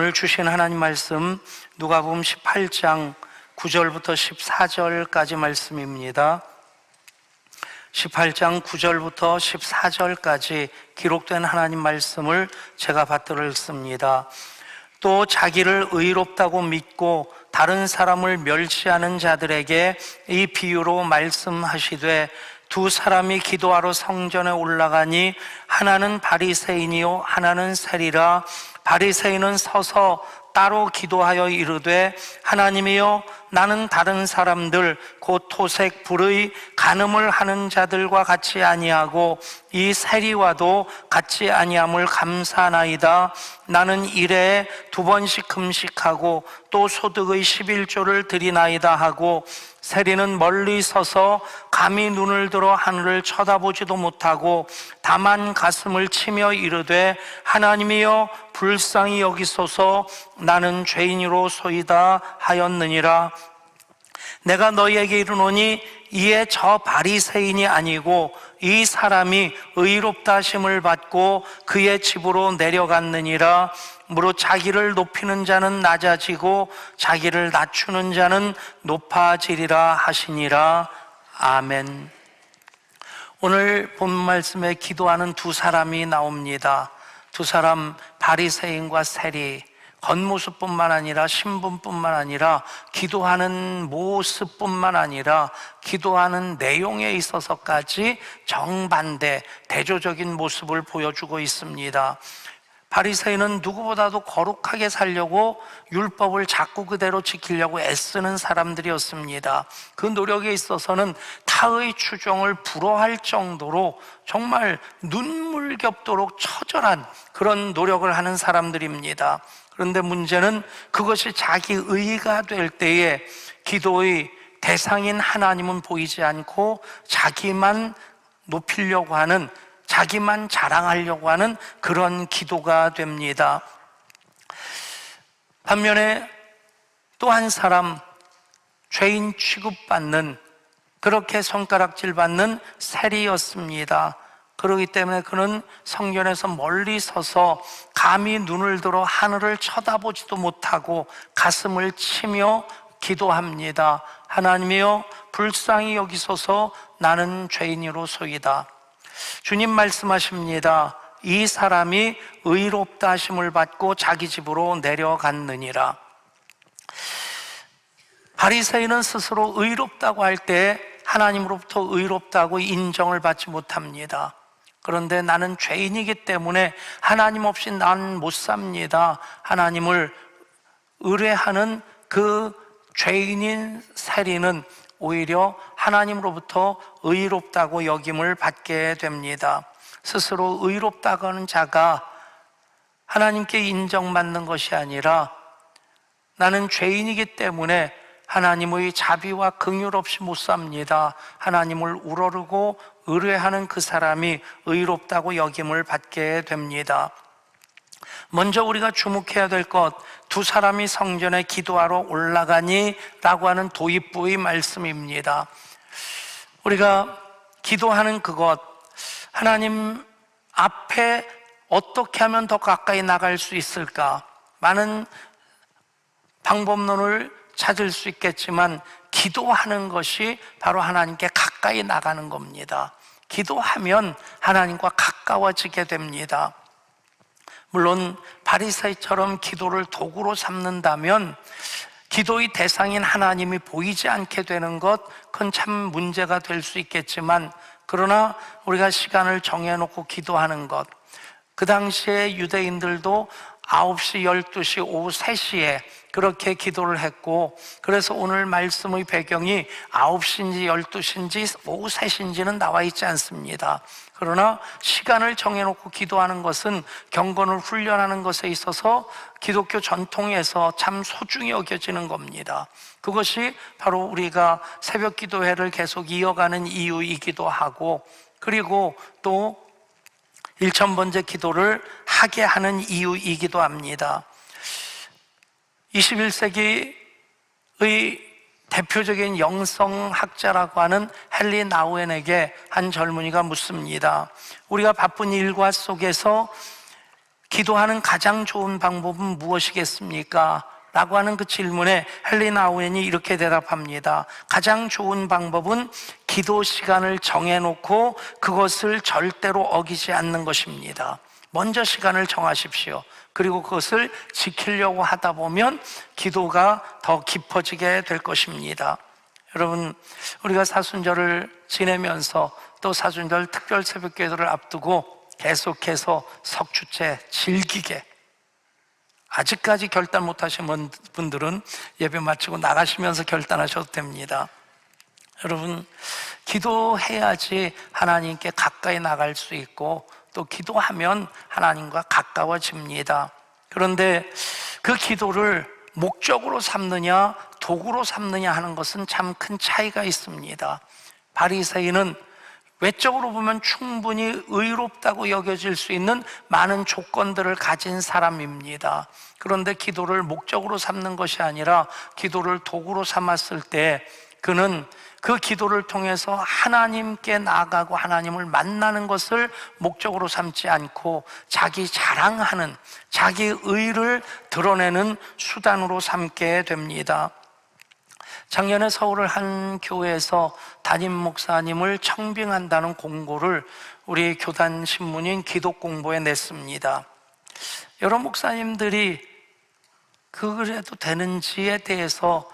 오늘 주신 하나님 말씀 누가복음 18장 9절부터 14절까지 말씀입니다. 18장 9절부터 14절까지 기록된 하나님 말씀을 제가 받들어 읽습니다. 또 자기를 의롭다고 믿고 다른 사람을 멸시하는 자들에게 이 비유로 말씀하시되, 두 사람이 기도하러 성전에 올라가니 하나는 바리새인이요 하나는 세리라. 바리새인은 서서 따로 기도하여 이르되, 하나님이여, 나는 다른 사람들 곧 토색 불의 간음을 하는 자들과 같이 아니하고 이 세리와도 같이 아니함을 감사하나이다. 나는 일에 2번씩 금식하고 또 소득의 11조를 드리나이다 하고, 세리는 멀리 서서 감히 눈을 들어 하늘을 쳐다보지도 못하고 다만 가슴을 치며 이르되, 하나님이여, 불쌍히 여기소서, 나는 죄인이로소이다 하였느니라. 내가 너희에게 이르노니 이에 저 바리새인이 아니고 이 사람이 의롭다 하심을 받고 그의 집으로 내려갔느니라. 무릇 자기를 높이는 자는 낮아지고 자기를 낮추는 자는 높아지리라 하시니라. 아멘. 오늘 본 말씀에 기도하는 두 사람이 나옵니다. 두 사람, 바리새인과 세리. 겉모습뿐만 아니라 신분뿐만 아니라 기도하는 모습뿐만 아니라 기도하는 내용에 있어서까지 정반대, 대조적인 모습을 보여주고 있습니다. 바리새인은 누구보다도 거룩하게 살려고 율법을 자꾸 그대로 지키려고 애쓰는 사람들이었습니다. 그 노력에 있어서는 타의 추종을 불허할 정도로 정말 눈물겹도록 처절한 그런 노력을 하는 사람들입니다. 그런데 문제는 그것이 자기 의가 될 때에 기도의 대상인 하나님은 보이지 않고 자기만 높이려고 하는, 자기만 자랑하려고 하는 그런 기도가 됩니다. 반면에 또 한 사람, 죄인 취급받는, 그렇게 손가락질 받는 세리였습니다. 그렇기 때문에 그는 성전에서 멀리 서서 감히 눈을 들어 하늘을 쳐다보지도 못하고 가슴을 치며 기도합니다. 하나님이여, 불쌍히 여기소서, 나는 죄인이로소이다. 주님 말씀하십니다. 이 사람이 의롭다 하심을 받고 자기 집으로 내려갔느니라. 바리새인은 스스로 의롭다고 할 때 하나님으로부터 의롭다고 인정을 받지 못합니다. 그런데 나는 죄인이기 때문에 하나님 없이 난 못 삽니다. 하나님을 의뢰하는 그 죄인인 세리는 오히려 하나님으로부터 의롭다고 여김을 받게 됩니다. 스스로 의롭다고 하는 자가 하나님께 인정받는 것이 아니라 나는 죄인이기 때문에 하나님의 자비와 긍휼 없이 못 삽니다. 하나님을 우러르고 의뢰하는 그 사람이 의롭다고 여김을 받게 됩니다. 먼저 우리가 주목해야 될 것, 두 사람이 성전에 기도하러 올라가니 라고 하는 도입부의 말씀입니다. 우리가 기도하는 그것, 하나님 앞에 어떻게 하면 더 가까이 나갈 수 있을까? 많은 방법론을 찾을 수 있겠지만 기도하는 것이 바로 하나님께 가까이 나가는 겁니다. 기도하면 하나님과 가까워지게 됩니다. 물론 바리새인처럼 기도를 도구로 삼는다면 기도의 대상인 하나님이 보이지 않게 되는 것, 그건 참 문제가 될 수 있겠지만, 그러나 우리가 시간을 정해놓고 기도하는 것, 그 당시에 유대인들도 9시, 12시, 오후 3시에 그렇게 기도를 했고, 그래서 오늘 말씀의 배경이 9시인지 12시인지 오후 3시인지는 나와 있지 않습니다. 그러나 시간을 정해놓고 기도하는 것은 경건을 훈련하는 것에 있어서 기독교 전통에서 참 소중히 여겨지는 겁니다. 그것이 바로 우리가 새벽 기도회를 계속 이어가는 이유이기도 하고, 그리고 또 1000번째 기도를 하게 하는 이유이기도 합니다. 21세기의 대표적인 영성학자라고 하는 헨리 나우엔에게 한 젊은이가 묻습니다. 우리가 바쁜 일과 속에서 기도하는 가장 좋은 방법은 무엇이겠습니까? 라고 하는 그 질문에 헨리 나우엔이 이렇게 대답합니다. 가장 좋은 방법은 기도 시간을 정해놓고 그것을 절대로 어기지 않는 것입니다. 먼저 시간을 정하십시오. 그리고 그것을 지키려고 하다 보면 기도가 더 깊어지게 될 것입니다. 여러분, 우리가 사순절을 지내면서 또 사순절 특별 새벽 기도를 앞두고 계속해서 석주째 즐기게, 아직까지 결단 못하신 분들은 예배 마치고 나가시면서 결단하셔도 됩니다. 여러분, 기도해야지 하나님께 가까이 나갈 수 있고 또 기도하면 하나님과 가까워집니다. 그런데 그 기도를 목적으로 삼느냐 도구로 삼느냐 하는 것은 참 큰 차이가 있습니다. 바리새인은 외적으로 보면 충분히 의롭다고 여겨질 수 있는 많은 조건들을 가진 사람입니다. 그런데 기도를 목적으로 삼는 것이 아니라 기도를 도구로 삼았을 때 그는 그 기도를 통해서 하나님께 나아가고 하나님을 만나는 것을 목적으로 삼지 않고 자기 자랑하는, 자기 의를 드러내는 수단으로 삼게 됩니다. 작년에 서울의 한 교회에서 담임 목사님을 청빙한다는 공고를 우리 교단 신문인 기독공보에 냈습니다. 여러 목사님들이 그래도 되는지에 대해서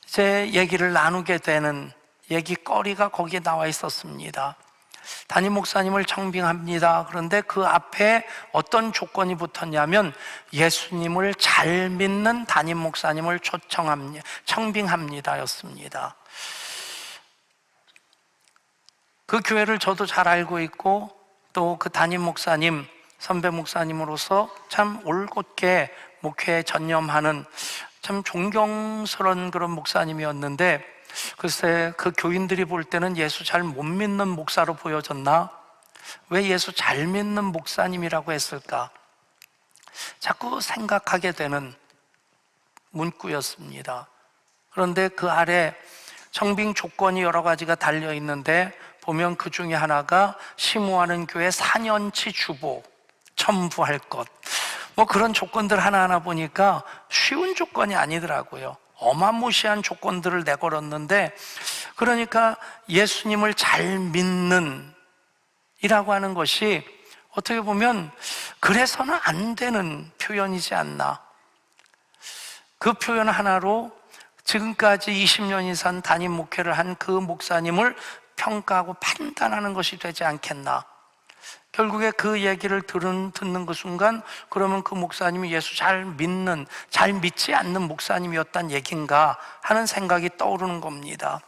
제 얘기를 나누게 되는 얘기거리가 거기에 나와 있었습니다. 담임 목사님을 청빙합니다. 그런데 그 앞에 어떤 조건이 붙었냐면 예수님을 잘 믿는 담임 목사님을 청빙합니다 였습니다. 그 교회를 저도 잘 알고 있고 또 그 담임 목사님, 선배 목사님으로서 참 올곧게 목회에 전념하는 참 존경스러운 그런 목사님이었는데, 글쎄 그 교인들이 볼 때는 예수 잘 못 믿는 목사로 보여졌나? 왜 예수 잘 믿는 목사님이라고 했을까? 자꾸 생각하게 되는 문구였습니다. 그런데 그 아래 청빙 조건이 여러 가지가 달려 있는데 보면 그 중에 하나가 심호하는 교회 4년치 주보 첨부할 것, 뭐 그런 조건들 하나하나 보니까 쉬운 조건이 아니더라고요. 어마무시한 조건들을 내걸었는데, 그러니까 예수님을 잘 믿는 이라고 하는 것이 어떻게 보면 그래서는 안 되는 표현이지 않나. 그 표현 하나로 지금까지 20년 이상 담임 목회를 한 그 목사님을 평가하고 판단하는 것이 되지 않겠나. 결국에 그 얘기를 듣는 그 순간 그러면 그 목사님이 예수 잘 믿지 않는 목사님이었단 얘기인가 하는 생각이 떠오르는 겁니다.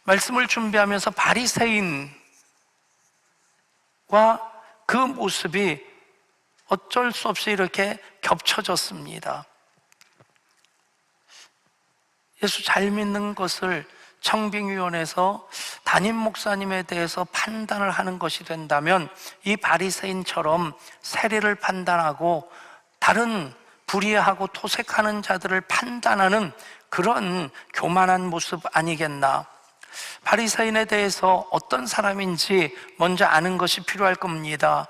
말씀을 준비하면서 바리새인과 그 모습이 어쩔 수 없이 이렇게 겹쳐졌습니다. 예수 잘 믿는 것을 청빙위원회에서 담임 목사님에 대해서 판단을 하는 것이 된다면 이 바리새인처럼 세리를 판단하고 다른 불의하고 토색하는 자들을 판단하는 그런 교만한 모습 아니겠나. 바리새인에 대해서 어떤 사람인지 먼저 아는 것이 필요할 겁니다.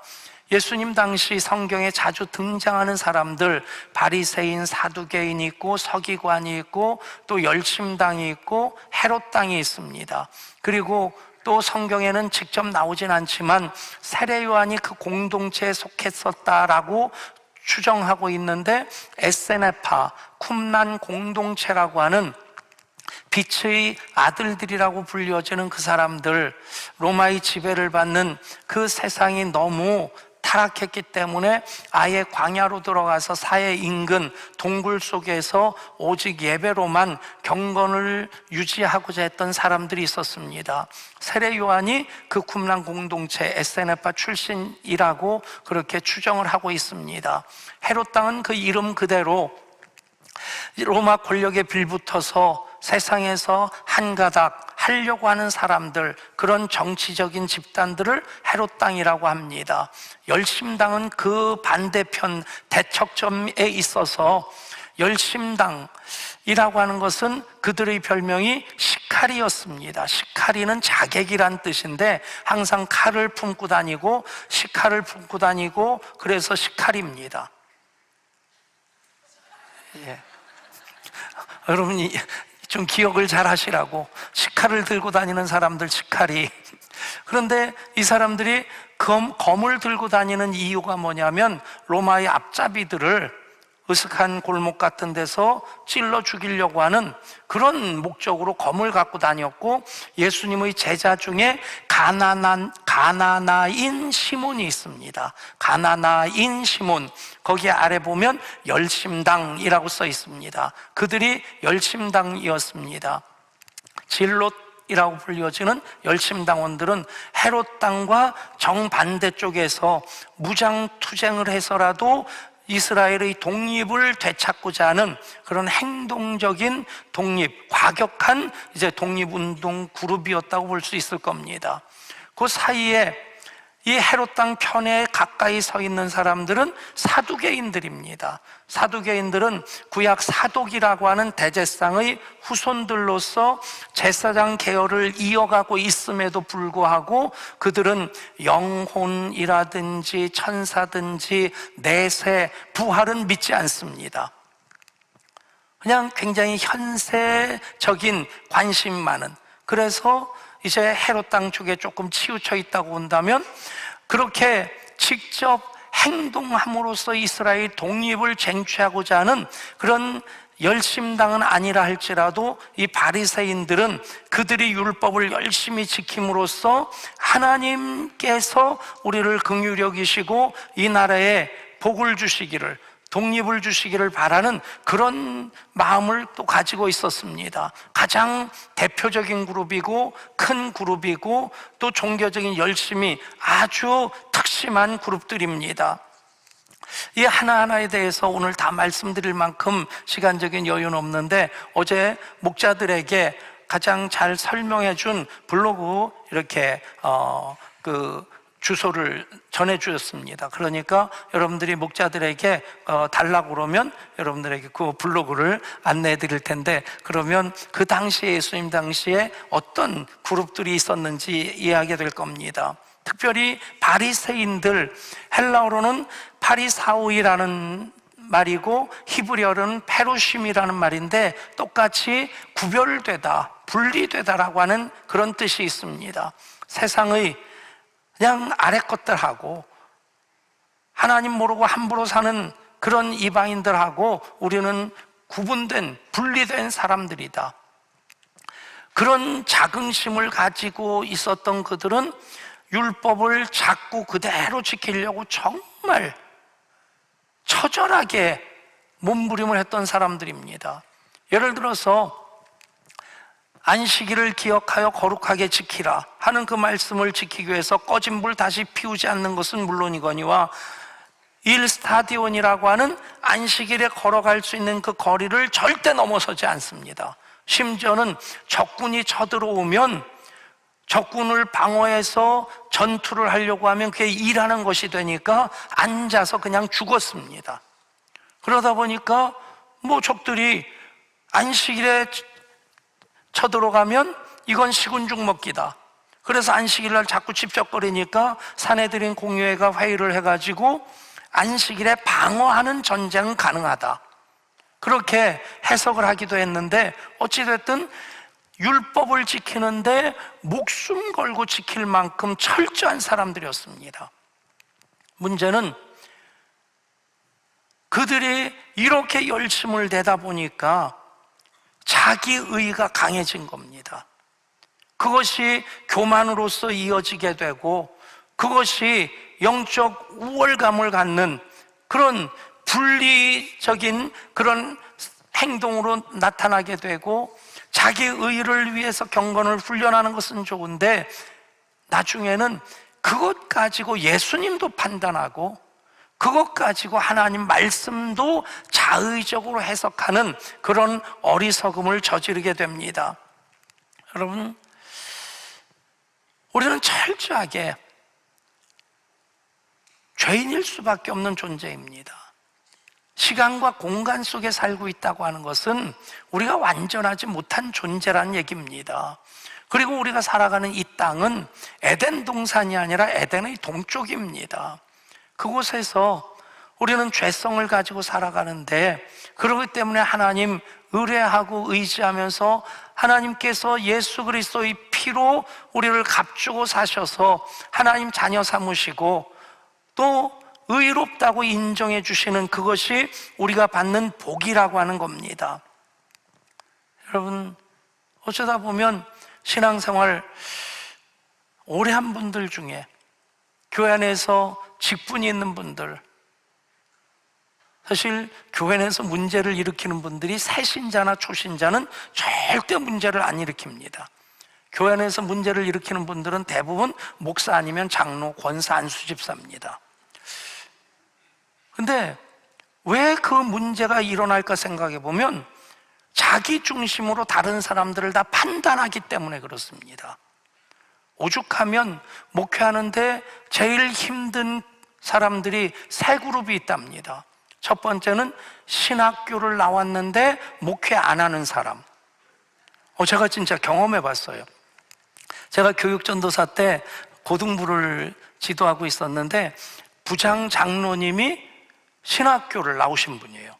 예수님 당시 성경에 자주 등장하는 사람들, 바리새인, 사두개인이 있고 서기관이 있고 또 열심당이 있고 헤롯당이 있습니다. 그리고 또 성경에는 직접 나오진 않지만 세례 요한이 그 공동체에 속했었다라고 추정하고 있는데, 에세네파, 쿰란 공동체라고 하는 빛의 아들들이라고 불려지는 그 사람들, 로마의 지배를 받는 그 세상이 너무 타락했기 때문에 아예 광야로 들어가서 사해 인근 동굴 속에서 오직 예배로만 경건을 유지하고자 했던 사람들이 있었습니다. 세례 요한이 그 쿰란 공동체 에세네파 출신이라고 그렇게 추정을 하고 있습니다. 헤롯 당은 그 이름 그대로 로마 권력에 빌붙어서 세상에서 한가닥 하려고 하는 사람들, 그런 정치적인 집단들을 헤롯 당이라고 합니다. 열심당은 그 반대편 대척점에 있어서 열심당이라고 하는 것은 그들의 별명이 시카리였습니다. 시카리는 자객이란 뜻인데 항상 칼을 품고 다니고 시칼을 품고 다니고 그래서 시카리입니다. 예. 여러분이 좀 기억을 잘 하시라고, 시칼을 들고 다니는 사람들 시카리. 그런데 이 사람들이 검을 들고 다니는 이유가 뭐냐면 로마의 앞잡이들을 으슥한 골목 같은 데서 찔러 죽이려고 하는 그런 목적으로 검을 갖고 다녔고, 예수님의 제자 중에 가나나인 시몬이 있습니다. 가나나인 시몬, 거기 아래 보면 열심당이라고 써 있습니다. 그들이 열심당이었습니다. 질롯이라고 불려지는 열심당원들은 헤롯 당과 정반대 쪽에서 무장투쟁을 해서라도 이스라엘의 독립을 되찾고자 하는 그런 행동적인 독립, 과격한 독립운동 그룹이었다고 볼 수 있을 겁니다. 그 사이에 이 헤롯 당 편에 가까이 서 있는 사람들은 사두개인들입니다. 사두개인들은 구약 사독이라고 하는 대제사장의 후손들로서 제사장 계열을 이어가고 있음에도 불구하고 그들은 영혼이라든지 천사든지 내세, 부활은 믿지 않습니다. 그냥 굉장히 현세적인 관심 많은, 그래서 이제 헤롯 당 쪽에 조금 치우쳐 있다고 본다면 그렇게 직접 행동함으로써 이스라엘 독립을 쟁취하고자 하는 그런 열심당은 아니라 할지라도 이 바리새인들은 그들이 율법을 열심히 지킴으로써 하나님께서 우리를 긍휼히 여기시고 이 나라에 복을 주시기를, 독립을 주시기를 바라는 그런 마음을 또 가지고 있었습니다. 가장 대표적인 그룹이고 큰 그룹이고 또 종교적인 열심이 아주 특심한 그룹들입니다. 이 하나하나에 대해서 오늘 다 말씀드릴 만큼 시간적인 여유는 없는데, 어제 목자들에게 가장 잘 설명해 준 블로그 이렇게 주소를 전해주셨습니다. 그러니까 여러분들이 목자들에게 달라고 그러면 여러분들에게 그 블로그를 안내해 드릴 텐데, 그러면 그 당시에 예수님 당시에 어떤 그룹들이 있었는지 이해하게 될 겁니다. 특별히 바리새인들, 헬라어로는 파리사우이라는 말이고 히브리어로는 페루심이라는 말인데 똑같이 구별되다, 분리되다라고 하는 그런 뜻이 있습니다. 세상의 그냥 아래 것들하고 하나님 모르고 함부로 사는 그런 이방인들하고 우리는 구분된, 분리된 사람들이다. 그런 자긍심을 가지고 있었던 그들은 율법을 자꾸 그대로 지키려고 정말 처절하게 몸부림을 했던 사람들입니다. 예를 들어서 안식일을 기억하여 거룩하게 지키라 하는 그 말씀을 지키기 위해서 꺼진 불 다시 피우지 않는 것은 물론이거니와 일스타디온이라고 하는 안식일에 걸어갈 수 있는 그 거리를 절대 넘어서지 않습니다. 심지어는 적군이 쳐들어오면 적군을 방어해서 전투를 하려고 하면 그게 일하는 것이 되니까 앉아서 그냥 죽었습니다. 그러다 보니까 적들이 안식일에 쳐들어가면 이건 시군죽 먹기다. 그래서 안식일날 자꾸 찝쩍거리니까 사내들인 공유회가 회의를 해가지고 안식일에 방어하는 전쟁은 가능하다, 그렇게 해석을 하기도 했는데, 어찌됐든 율법을 지키는데 목숨 걸고 지킬 만큼 철저한 사람들이었습니다. 문제는 그들이 이렇게 열심을 내다 보니까 자기의가 강해진 겁니다. 그것이 교만으로서 이어지게 되고 그것이 영적 우월감을 갖는 그런 분리적인 그런 행동으로 나타나게 되고, 자기 의를 위해서 경건을 훈련하는 것은 좋은데 나중에는 그것 가지고 예수님도 판단하고 그것 가지고 하나님 말씀도 자의적으로 해석하는 그런 어리석음을 저지르게 됩니다. 여러분, 우리는 철저하게 죄인일 수밖에 없는 존재입니다. 시간과 공간 속에 살고 있다고 하는 것은 우리가 완전하지 못한 존재라는 얘기입니다. 그리고 우리가 살아가는 이 땅은 에덴 동산이 아니라 에덴의 동쪽입니다. 그곳에서 우리는 죄성을 가지고 살아가는데, 그렇기 때문에 하나님 의뢰하고 의지하면서 하나님께서 예수 그리스도의 피로 우리를 값주고 사셔서 하나님 자녀 삼으시고 또 의롭다고 인정해 주시는 그것이 우리가 받는 복이라고 하는 겁니다. 여러분, 어쩌다 보면 신앙생활 오래 한 분들 중에 교회 안에서 직분이 있는 분들, 사실 교회 내에서 문제를 일으키는 분들이 새신자나 초신자는 절대 문제를 안 일으킵니다. 교회 안에서 문제를 일으키는 분들은 대부분 목사 아니면 장로, 권사, 안수집사입니다. 근데 왜 그 문제가 일어날까 생각해 보면 자기 중심으로 다른 사람들을 다 판단하기 때문에 그렇습니다. 오죽하면 목회하는데 제일 힘든 사람들이 세 그룹이 있답니다. 첫 번째는 신학교를 나왔는데 목회 안 하는 사람. 제가 진짜 경험해 봤어요. 제가 교육전도사 때 고등부를 지도하고 있었는데 부장 장로님이 신학교를 나오신 분이에요.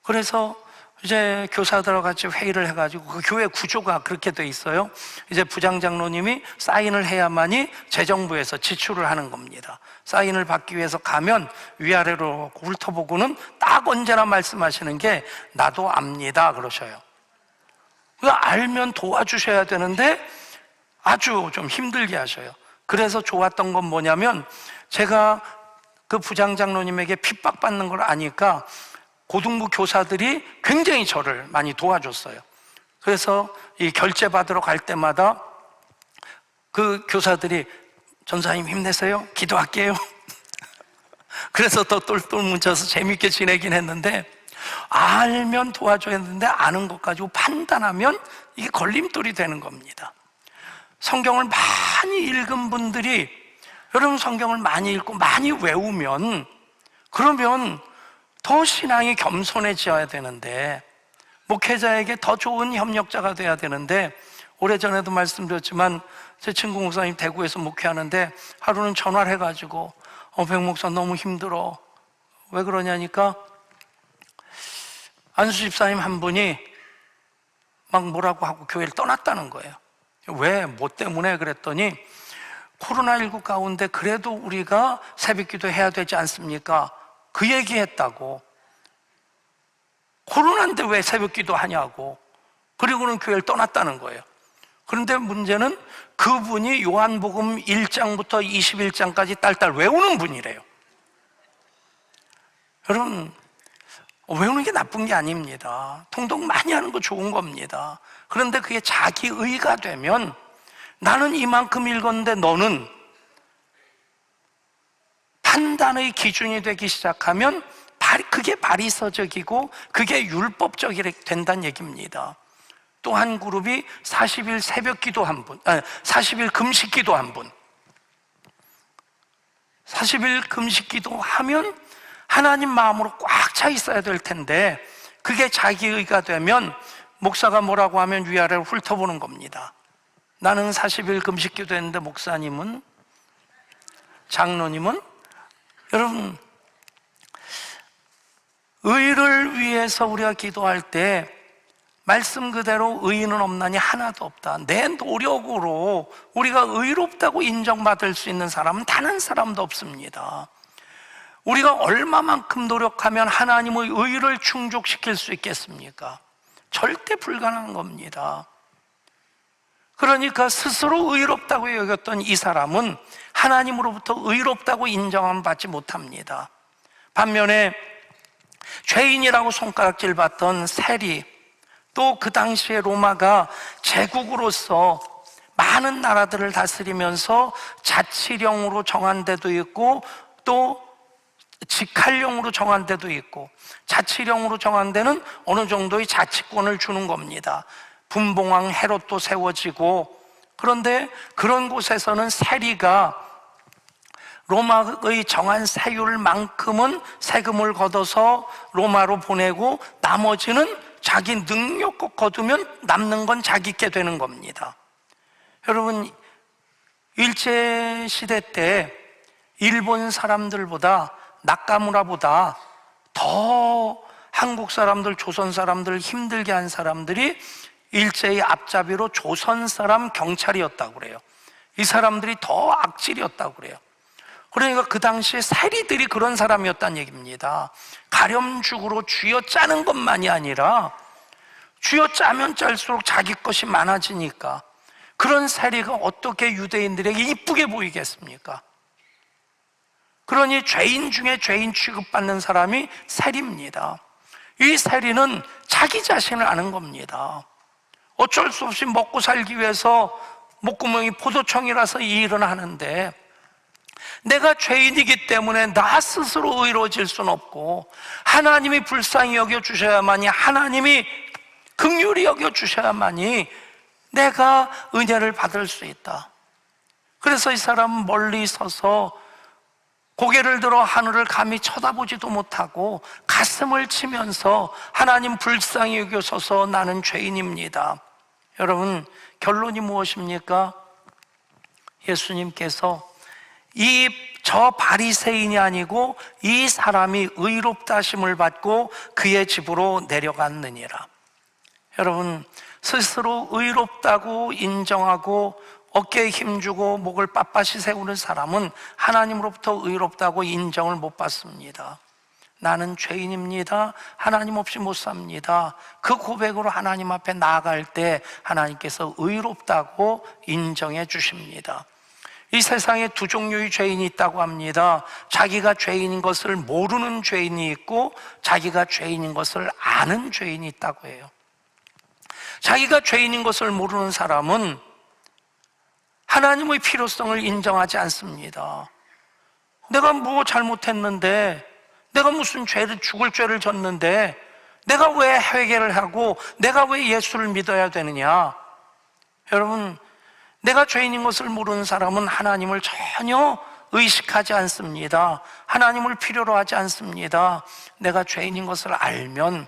그래서 이제 교사들하고 같이 회의를 해가지고 그 교회 구조가 그렇게 돼 있어요. 이제 부장 장로님이 사인을 해야만이 재정부에서 지출을 하는 겁니다. 사인을 받기 위해서 가면 위아래로 훑어보고는 딱 언제나 말씀하시는 게 나도 압니다 그러셔요. 알면 도와주셔야 되는데 아주 좀 힘들게 하셔요. 그래서 좋았던 건 뭐냐면 제가 그 부장 장로님에게 핍박받는 걸 아니까 고등부 교사들이 굉장히 저를 많이 도와줬어요. 그래서 이 결제 받으러 갈 때마다 그 교사들이 전사님 힘내세요, 기도할게요. 그래서 더 똘똘 뭉쳐서 재밌게 지내긴 했는데, 알면 도와줘야 했는데 아는 것 가지고 판단하면 이게 걸림돌이 되는 겁니다. 성경을 많이 읽은 분들이, 여러분 성경을 많이 읽고 많이 외우면 그러면 더 신앙이 겸손해져야 되는데, 목회자에게 더 좋은 협력자가 돼야 되는데, 오래전에도 말씀드렸지만 제 친구 목사님 대구에서 목회하는데 하루는 전화를 해가지고 백 목사 너무 힘들어. 왜 그러냐니까 안수 집사님 한 분이 막 뭐라고 하고 교회를 떠났다는 거예요. 왜? 뭐 때문에? 그랬더니 코로나19 가운데 그래도 우리가 새벽기도 해야 되지 않습니까? 그 얘기했다고. 코로나인데 왜 새벽기도 하냐고. 그리고는 교회를 떠났다는 거예요. 그런데 문제는 그분이 요한복음 1장부터 21장까지 딸딸 외우는 분이래요. 여러분, 외우는 게 나쁜 게 아닙니다. 통독 많이 하는 거 좋은 겁니다. 그런데 그게 자기 의가 되면, 나는 이만큼 읽었는데 너는, 판단의 기준이 되기 시작하면 그게 바리새적이고 그게 율법적이 된다는 얘기입니다. 또 한 그룹이 40일 새벽 기도 한 분, 40일 금식 기도 한 분. 40일 금식 기도 하면 하나님 마음으로 꽉 차 있어야 될 텐데, 그게 자기의가 되면 목사가 뭐라고 하면 위아래를 훑어보는 겁니다. 나는 40일 금식 기도 했는데 목사님은, 장로님은. 여러분, 의를 위해서 우리가 기도할 때 말씀 그대로 의인은 없나니 하나도 없다. 내 노력으로 우리가 의롭다고 인정받을 수 있는 사람은 단 한 사람도 없습니다. 우리가 얼마만큼 노력하면 하나님의 의를 충족시킬 수 있겠습니까? 절대 불가능한 겁니다. 그러니까 스스로 의롭다고 여겼던 이 사람은 하나님으로부터 의롭다고 인정함을 받지 못합니다. 반면에 죄인이라고 손가락질 받던 세리, 또 그 당시에 로마가 제국으로서 많은 나라들을 다스리면서 자치령으로 정한 데도 있고 또 직할령으로 정한 데도 있고, 자치령으로 정한 데는 어느 정도의 자치권을 주는 겁니다. 분봉왕 헤롯도 세워지고. 그런데 그런 곳에서는 세리가 로마의 정한 세율만큼은 세금을 걷어서 로마로 보내고 나머지는 자기 능력껏 거두면 남는 건 자기께 되는 겁니다. 여러분, 일제시대 때 일본 사람들보다 나카무라보다 더 한국 사람들, 조선 사람들 힘들게 한 사람들이 일제의 앞잡이로 조선 사람 경찰이었다고 그래요. 이 사람들이 더 악질이었다고 그래요. 그러니까 그 당시에 세리들이 그런 사람이었다는 얘기입니다. 가렴죽으로 쥐어짜는 것만이 아니라 쥐어짜면 짤수록 자기 것이 많아지니까 그런 세리가 어떻게 유대인들에게 이쁘게 보이겠습니까? 그러니 죄인 중에 죄인 취급받는 사람이 세리입니다. 이 세리는 자기 자신을 아는 겁니다. 어쩔 수 없이 먹고 살기 위해서 목구멍이 포도청이라서 이 일을 하는데 내가 죄인이기 때문에 나 스스로 의로워질 수는 없고 하나님이 불쌍히 여겨주셔야만이, 하나님이 긍휼히 여겨주셔야만이 내가 은혜를 받을 수 있다. 그래서 이 사람은 멀리 서서 고개를 들어 하늘을 감히 쳐다보지도 못하고 가슴을 치면서 하나님 불쌍히 여겨서서 나는 죄인입니다. 여러분, 결론이 무엇입니까? 예수님께서 저 바리새인이 아니고 이 사람이 의롭다 하심을 받고 그의 집으로 내려갔느니라. 여러분, 스스로 의롭다고 인정하고 어깨에 힘주고 목을 빳빳이 세우는 사람은 하나님으로부터 의롭다고 인정을 못 받습니다. 나는 죄인입니다. 하나님 없이 못 삽니다. 그 고백으로 하나님 앞에 나아갈 때 하나님께서 의롭다고 인정해 주십니다. 이 세상에 두 종류의 죄인이 있다고 합니다. 자기가 죄인인 것을 모르는 죄인이 있고 자기가 죄인인 것을 아는 죄인이 있다고 해요. 자기가 죄인인 것을 모르는 사람은 하나님의 필요성을 인정하지 않습니다. 내가 뭐 잘못했는데, 내가 무슨 죽을 죄를 졌는데 내가 왜 회개를 하고 내가 왜 예수를 믿어야 되느냐? 여러분, 내가 죄인인 것을 모르는 사람은 하나님을 전혀 의식하지 않습니다. 하나님을 필요로 하지 않습니다. 내가 죄인인 것을 알면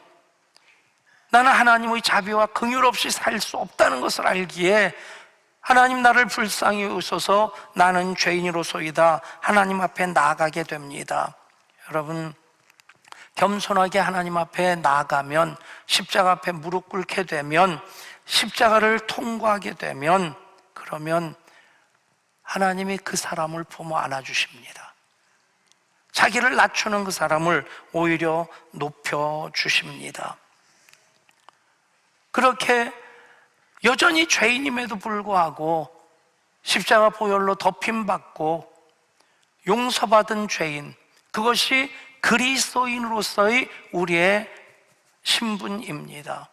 나는 하나님의 자비와 긍휼 없이 살 수 없다는 것을 알기에 하나님 나를 불쌍히 여기소서, 나는 죄인으로소이다, 하나님 앞에 나아가게 됩니다. 여러분, 겸손하게 하나님 앞에 나아가면, 십자가 앞에 무릎 꿇게 되면, 십자가를 통과하게 되면, 그러면 하나님이 그 사람을 품어 안아주십니다. 자기를 낮추는 그 사람을 오히려 높여주십니다. 그렇게 여전히 죄인임에도 불구하고 십자가 보혈로 덮임받고 용서받은 죄인, 그것이 그리스도인으로서의 우리의 신분입니다.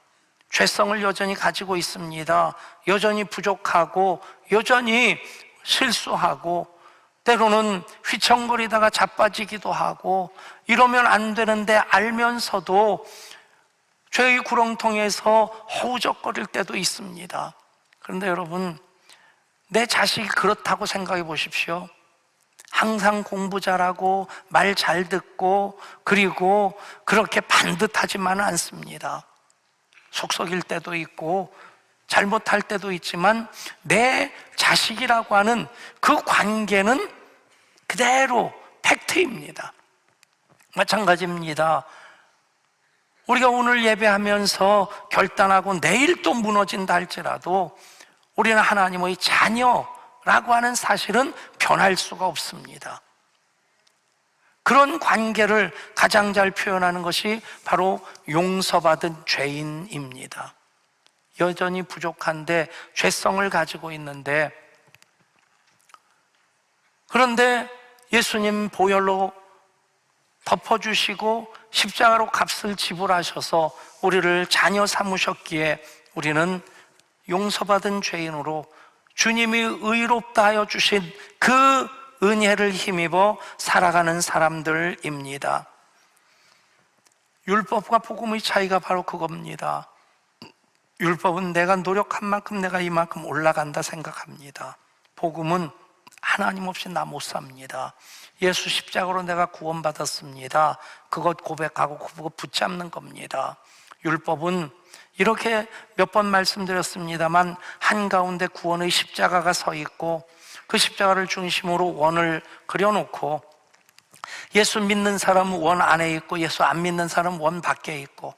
죄성을 여전히 가지고 있습니다. 여전히 부족하고 여전히 실수하고 때로는 휘청거리다가 자빠지기도 하고 이러면 안 되는데 알면서도 죄의 구렁텅이에서 허우적거릴 때도 있습니다. 그런데 여러분, 내 자식이 그렇다고 생각해 보십시오. 항상 공부 잘하고 말 잘 듣고 그리고 그렇게 반듯하지만은 않습니다. 속썩일 때도 있고 잘못할 때도 있지만 내 자식이라고 하는 그 관계는 그대로 팩트입니다. 마찬가지입니다. 우리가 오늘 예배하면서 결단하고 내일 또 무너진다 할지라도 우리는 하나님의 자녀라고 하는 사실은 변할 수가 없습니다. 그런 관계를 가장 잘 표현하는 것이 바로 용서받은 죄인입니다. 여전히 부족한데 죄성을 가지고 있는데, 그런데 예수님 보혈로 덮어주시고 십자가로 값을 지불하셔서 우리를 자녀 삼으셨기에 우리는 용서받은 죄인으로 주님이 의롭다 하여 주신 그 은혜를 힘입어 살아가는 사람들입니다. 율법과 복음의 차이가 바로 그겁니다. 율법은 내가 노력한 만큼 내가 이만큼 올라간다 생각합니다. 복음은 하나님 없이 나 못 삽니다. 예수 십자가로 내가 구원받았습니다. 그것 고백하고 그거 붙잡는 겁니다. 율법은 이렇게 몇 번 말씀드렸습니다만 한가운데 구원의 십자가가 서 있고 그 십자가를 중심으로 원을 그려놓고 예수 믿는 사람은 원 안에 있고 예수 안 믿는 사람은 원 밖에 있고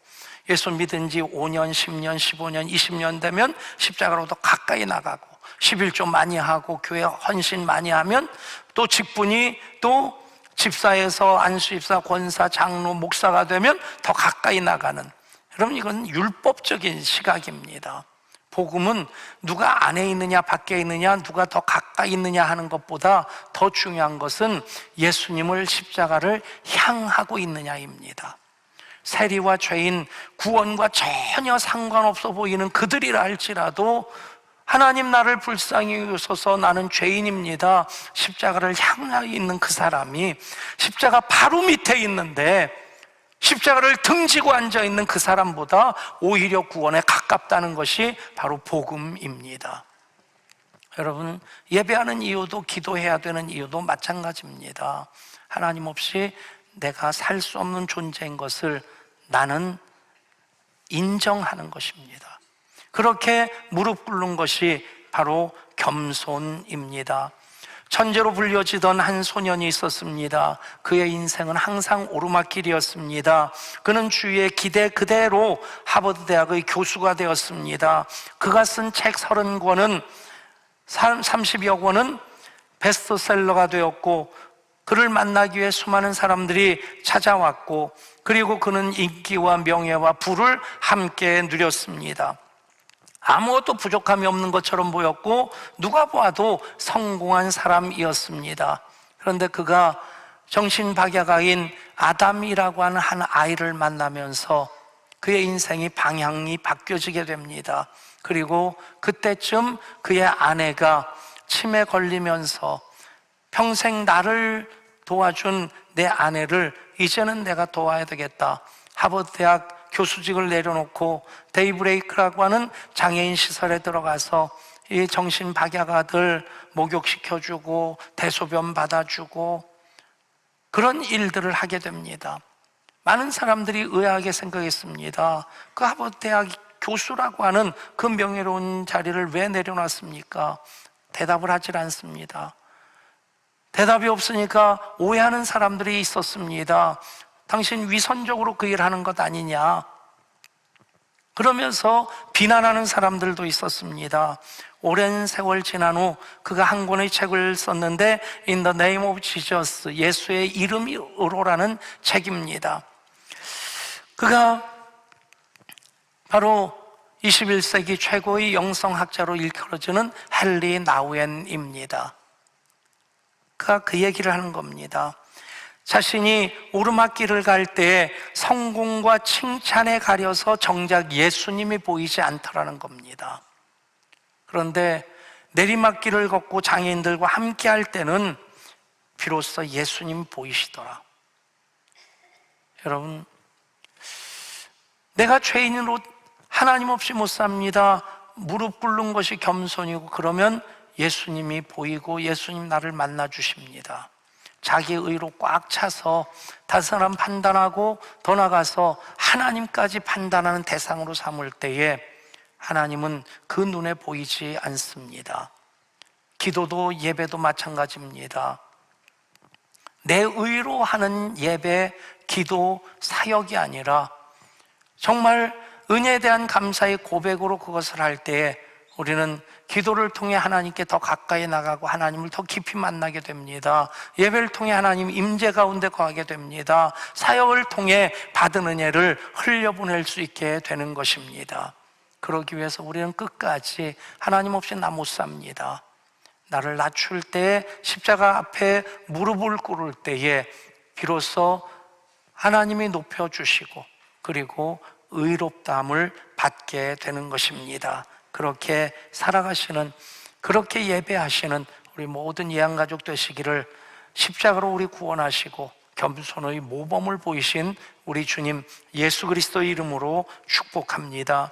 예수 믿은 지 5년, 10년, 15년, 20년 되면 십자가로 더 가까이 나가고 11조 많이 하고 교회 헌신 많이 하면 또 직분이 또 집사에서 안수집사, 권사, 장로, 목사가 되면 더 가까이 나가는, 여러분 이건 율법적인 시각입니다. 복음은 누가 안에 있느냐 밖에 있느냐 누가 더 가까이 있느냐 하는 것보다 더 중요한 것은 예수님을 십자가를 향하고 있느냐입니다. 세리와 죄인, 구원과 전혀 상관없어 보이는 그들이라 할지라도 하나님 나를 불쌍히 여기소서 나는 죄인입니다, 십자가를 향하고 있는 그 사람이 십자가 바로 밑에 있는데 십자가를 등지고 앉아있는 그 사람보다 오히려 구원에 가깝다는 것이 바로 복음입니다. 여러분, 예배하는 이유도 기도해야 되는 이유도 마찬가지입니다. 하나님 없이 내가 살 수 없는 존재인 것을 나는 인정하는 것입니다. 그렇게 무릎 꿇는 것이 바로 겸손입니다. 천재로 불려지던 한 소년이 있었습니다. 그의 인생은 항상 오르막길이었습니다. 그는 주위의 기대 그대로 하버드 대학의 교수가 되었습니다. 그가 쓴 책 30권은 30여 권은 베스트셀러가 되었고 그를 만나기 위해 수많은 사람들이 찾아왔고 그리고 그는 인기와 명예와 부를 함께 누렸습니다. 아무것도 부족함이 없는 것처럼 보였고 누가 봐도 성공한 사람이었습니다. 그런데 그가 정신박약아인 아담이라고 하는 한 아이를 만나면서 그의 인생이 방향이 바뀌어지게 됩니다. 그리고 그때쯤 그의 아내가 치매 걸리면서 평생 나를 도와준 내 아내를 이제는 내가 도와야 되겠다, 하버드 대학 교수직을 내려놓고 데이브레이크라고 하는 장애인 시설에 들어가서 이 정신박약아들 목욕시켜주고 대소변 받아주고 그런 일들을 하게 됩니다. 많은 사람들이 의아하게 생각했습니다. 그 하버드 대학 교수라고 하는 그 명예로운 자리를 왜 내려놨습니까? 대답을 하질 않습니다. 대답이 없으니까 오해하는 사람들이 있었습니다. 당신 위선적으로 그 일을 하는 것 아니냐, 그러면서 비난하는 사람들도 있었습니다. 오랜 세월 지난 후 그가 한 권의 책을 썼는데 In the name of Jesus, 예수의 이름으로라는 책입니다. 그가 바로 21세기 최고의 영성학자로 일컬어지는 헨리 나우엔입니다. 그가 그 얘기를 하는 겁니다. 자신이 오르막길을 갈 때 성공과 칭찬에 가려서 정작 예수님이 보이지 않더라는 겁니다. 그런데 내리막길을 걷고 장애인들과 함께 할 때는 비로소 예수님이 보이시더라. 여러분, 내가 죄인으로 하나님 없이 못 삽니다, 무릎 꿇는 것이 겸손이고 그러면 예수님이 보이고 예수님 나를 만나 주십니다. 자기 의로 꽉 차서 다른 사람 판단하고 더 나가서 하나님까지 판단하는 대상으로 삼을 때에 하나님은 그 눈에 보이지 않습니다. 기도도 예배도 마찬가지입니다. 내 의로 하는 예배, 기도, 사역이 아니라 정말 은혜에 대한 감사의 고백으로 그것을 할 때에 우리는 기도를 통해 하나님께 더 가까이 나가고 하나님을 더 깊이 만나게 됩니다. 예배를 통해 하나님 임재 가운데 거하게 됩니다. 사역을 통해 받은 은혜를 흘려보낼 수 있게 되는 것입니다. 그러기 위해서 우리는 끝까지 하나님 없이 나 못 삽니다. 나를 낮출 때, 십자가 앞에 무릎을 꿇을 때에 비로소 하나님이 높여주시고 그리고 의롭다함을 받게 되는 것입니다. 그렇게 살아가시는, 그렇게 예배하시는 우리 모든 예양가족 되시기를 십자가로 우리 구원하시고 겸손의 모범을 보이신 우리 주님 예수 그리스도의 이름으로 축복합니다.